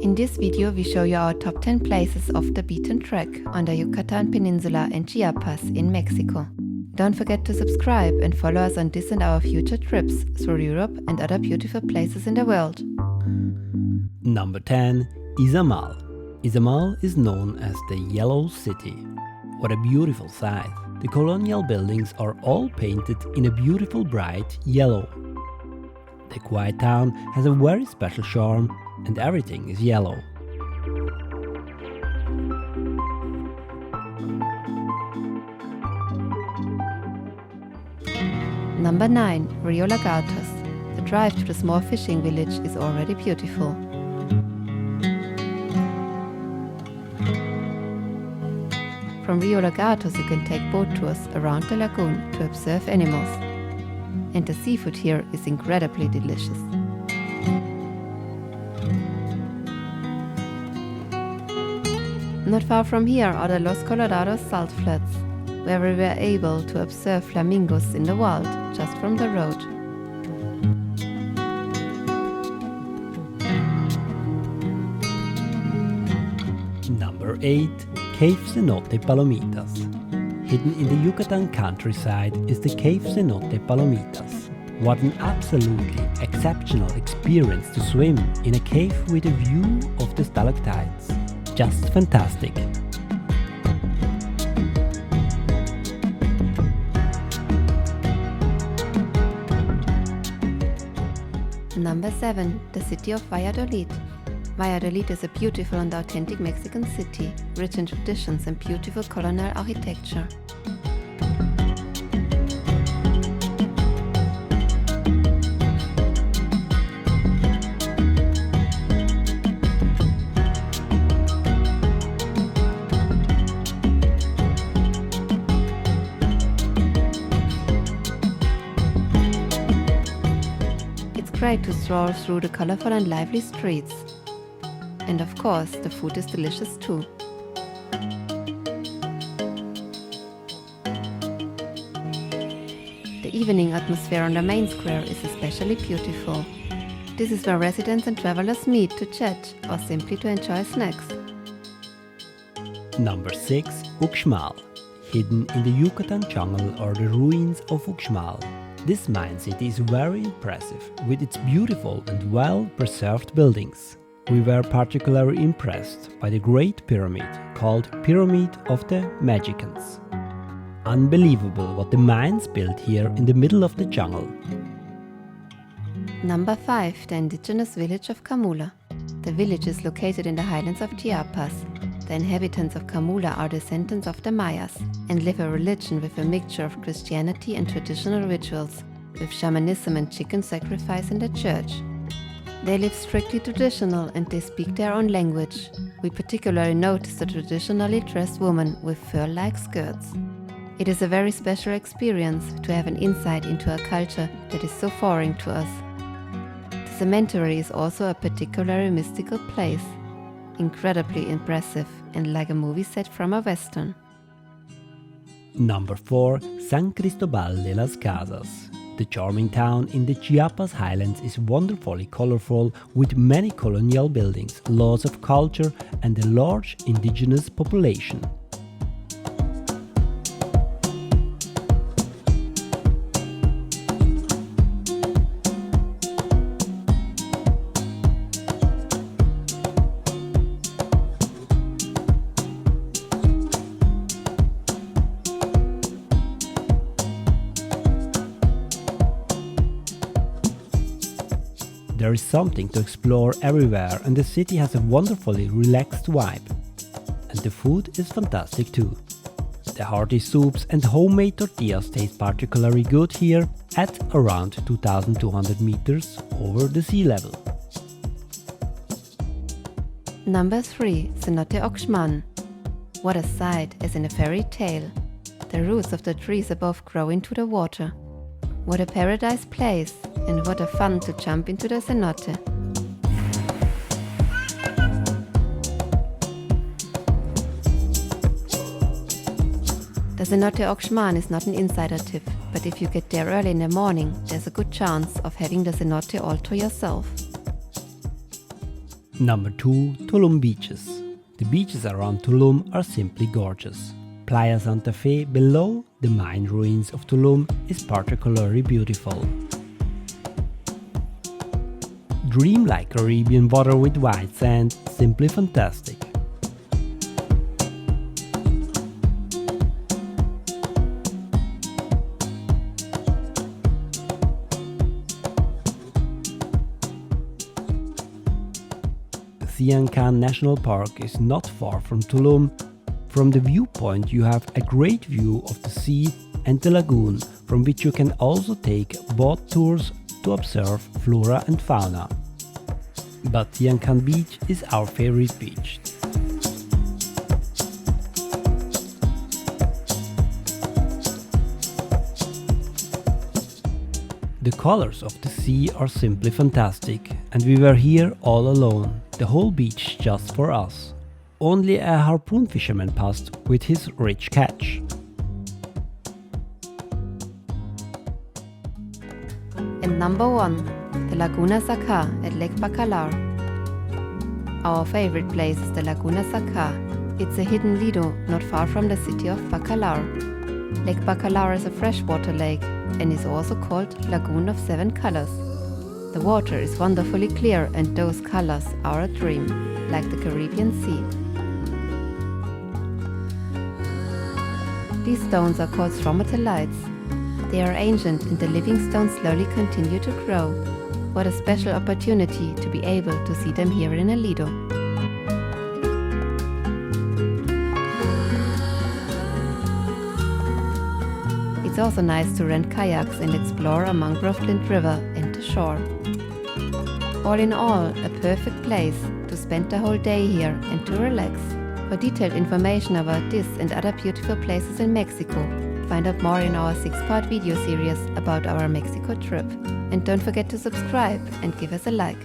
In this video we show you our top 10 places off the beaten track on the Yucatan Peninsula and Chiapas in Mexico. Don't forget to subscribe and follow us on this and our future trips through Europe and other beautiful places in the world. Number 10. Izamal. Izamal is known as the Yellow City. What a beautiful sight! The colonial buildings are all painted in a beautiful bright yellow. The quiet town has a very special charm and everything is yellow. Number 9. Rio Lagartos. The drive to the small fishing village is already beautiful. From Rio Lagartos you can take boat tours around the lagoon to observe animals. And the seafood here is incredibly delicious. Not far from here are the Los Colorados salt flats, where we were able to observe flamingos in the wild just from the road. Number 8. Cave Cenote Palomitas. Hidden in the Yucatan countryside is the Cave Cenote Palomitas. What an absolutely exceptional experience to swim in a cave with a view of the stalactites. Just fantastic. Number 7. The city of Valladolid. Valladolid is a beautiful and authentic Mexican city, rich in traditions and beautiful colonial architecture. It's great to stroll through the colorful and lively streets. And of course, the food is delicious too. The evening atmosphere on the main square is especially beautiful. This is where residents and travelers meet to chat or simply to enjoy snacks. Number 6. Uxmal. Hidden in the Yucatan jungle are the ruins of Uxmal. This mine city is very impressive with its beautiful and well-preserved buildings. We were particularly impressed by the Great Pyramid, called Pyramid of the Magicians. Unbelievable what the Mayans built here in the middle of the jungle. Number 5. The indigenous village of Camula. The village is located in the highlands of Chiapas. The inhabitants of Camula are descendants of the Mayas and live a religion with a mixture of Christianity and traditional rituals, with shamanism and chicken sacrifice in the church. They live strictly traditional and they speak their own language. We particularly notice the traditionally dressed woman with fur-like skirts. It is a very special experience to have an insight into a culture that is so foreign to us. The cemetery is also a particularly mystical place, incredibly impressive and like a movie set from a western. Number 4. San Cristobal de las Casas. The charming town in the Chiapas highlands is wonderfully colorful with many colonial buildings, lots of culture and a large indigenous population. There is something to explore everywhere and the city has a wonderfully relaxed vibe. And the food is fantastic too. The hearty soups and homemade tortillas taste particularly good here at around 2,200 meters over the sea level. Number 3. Cenote Oxman. What a sight, as in a fairy tale. The roots of the trees above grow into the water. What a paradise place, and what a fun to jump into the cenote. The Cenote Oxman is not an insider tip, but if you get there early in the morning, there's a good chance of having the cenote all to yourself. Number 2. Tulum beaches. The beaches around Tulum are simply gorgeous. Playa Santa Fe below the main ruins of Tulum is particularly beautiful. Dreamlike Caribbean water with white sand, simply fantastic. Sian National Park is not far from Tulum. From the viewpoint you have a great view of the sea and the lagoon, from which you can also take boat tours to observe flora and fauna. But Sian Beach is our favorite beach. The colors of the sea are simply fantastic, and we were here all alone, the whole beach just for us. Only a harpoon fisherman passed with his rich catch. And number 1, the Laguna Sac-Ha at Lake Bacalar. Our favorite place is the Laguna Sac-Ha. It's a hidden lido not far from the city of Bacalar. Lake Bacalar is a freshwater lake and is also called Lagoon of 7 Colors. The water is wonderfully clear and those colors are a dream, like the Caribbean Sea. These stones are called stromatolites. They are ancient and the living stones slowly continue to grow. What a special opportunity to be able to see them here in a lido. It's also nice to rent kayaks and explore a mangrove-lined river and the shore. All in all, a perfect place to spend the whole day here and to relax. For detailed information about this and other beautiful places in Mexico, find out more in our 6-part video series about our Mexico trip. And don't forget to subscribe and give us a like.